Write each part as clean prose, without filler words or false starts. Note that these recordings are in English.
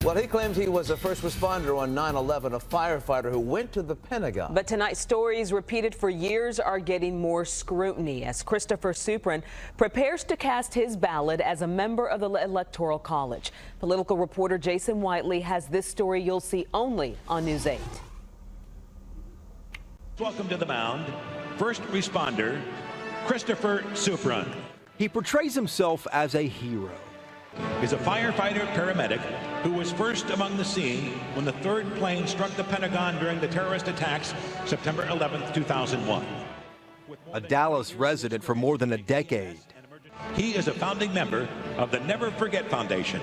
Well, he claims he was a first responder on 9/11, a firefighter who went to the Pentagon. But tonight's stories repeated for years are getting more scrutiny as Christopher Suprun prepares to cast his ballot as a member of the Electoral College. Political reporter Jason Whiteley has this story you'll see only on News 8. Welcome to the mound, first responder Christopher Suprun. He portrays himself as a hero. He's a firefighter paramedic who was first among the scene when the third plane struck the Pentagon during the terrorist attacks September 11th, 2001. A Dallas resident for more than a decade. He is a founding member of the Never Forget Foundation.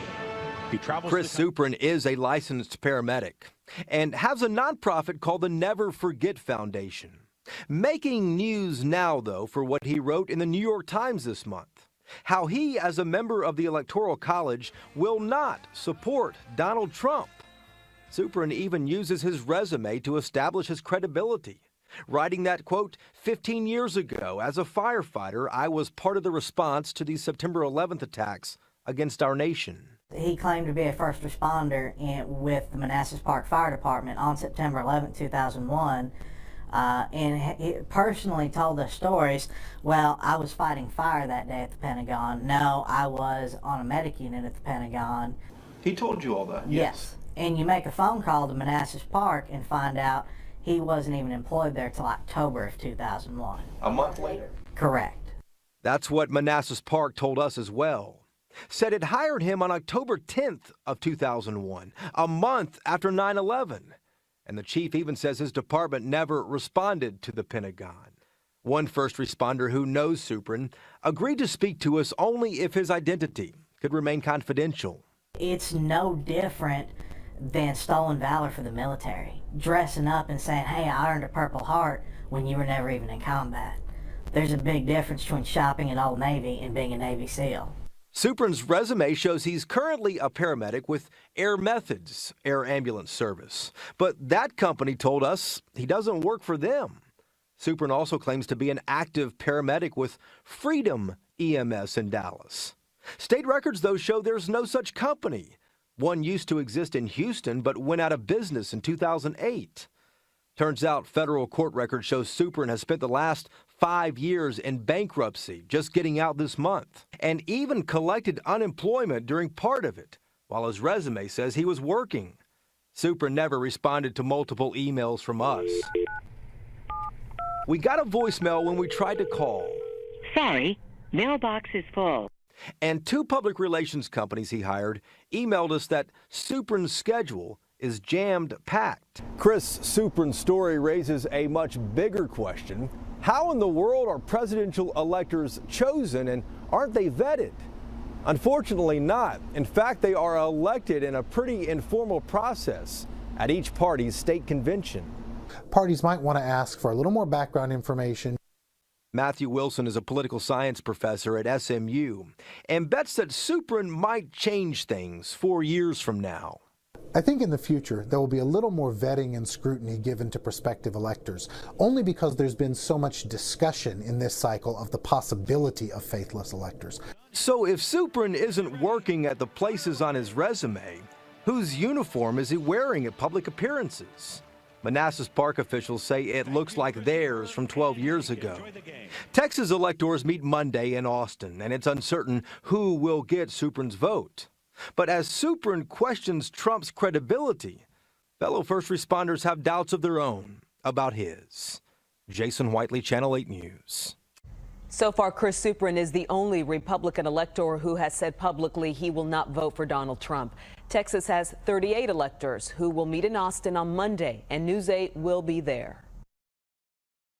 Chris Suprun is a licensed paramedic and has a nonprofit called the Never Forget Foundation. Making news now, though, for what he wrote in the New York Times this month. How he, as a member of the Electoral College, will not support Donald Trump. Suprun even uses his resume to establish his credibility, writing that, quote, 15 years ago, as a firefighter, I was part of the response to the September 11th attacks against our nation. He claimed to be a first responder with the Manassas Park Fire Department on September 11, 2001. And he personally told us stories. Well, I was fighting fire that day at the Pentagon. No, I was on a medic unit at the Pentagon. He told you all that? Yes. And you make a phone call to Manassas Park and find out he wasn't even employed there till October of 2001. A month later? Correct. That's what Manassas Park told us as well. Said it hired him on October 10th of 2001, a month after 9/11. And the chief even says his department never responded to the Pentagon. One first responder who knows Suprun agreed to speak to us only if his identity could remain confidential. It's no different than stolen valor for the military. Dressing up and saying, hey, I earned a Purple Heart when you were never even in combat. There's a big difference between shopping at Old Navy and being a Navy SEAL. Suprun's resume shows he's currently a paramedic with Air Methods Air Ambulance Service. But that company told us he doesn't work for them. Suprun also claims to be an active paramedic with Freedom EMS in Dallas. State records, though, show there's no such company. One used to exist in Houston but went out of business in 2008. Turns out federal court records show Suprun has spent the last 5 years in bankruptcy, just getting out this month, and even collected unemployment during part of it, while his resume says he was working. Suprun never responded to multiple emails from us. We got a voicemail when we tried to call. Sorry, mailbox is full. And 2 public relations companies he hired emailed us that Suprun's schedule is jammed-packed. Chris Suprun's story raises a much bigger question. How in the world are presidential electors chosen, and aren't they vetted? Unfortunately not. In fact, they are elected in a pretty informal process at each party's state convention. Parties might want to ask for a little more background information. Matthew Wilson is a political science professor at SMU and bets that Suprun might change things 4 years from now. I think in the future there will be a little more vetting and scrutiny given to prospective electors, only because there's been so much discussion in this cycle of the possibility of faithless electors. So if Suprun isn't working at the places on his resume, whose uniform is he wearing at public appearances? Manassas Park officials say it looks like theirs from 12 years ago. Texas electors meet Monday in Austin, and it's uncertain who will get Suprun's vote. But as Suprun questions Trump's credibility, fellow first responders have doubts of their own about his. Jason Whiteley, Channel 8 News. So far, Chris Suprun is the only Republican elector who has said publicly he will not vote for Donald Trump. Texas has 38 electors who will meet in Austin on Monday, and News 8 will be there.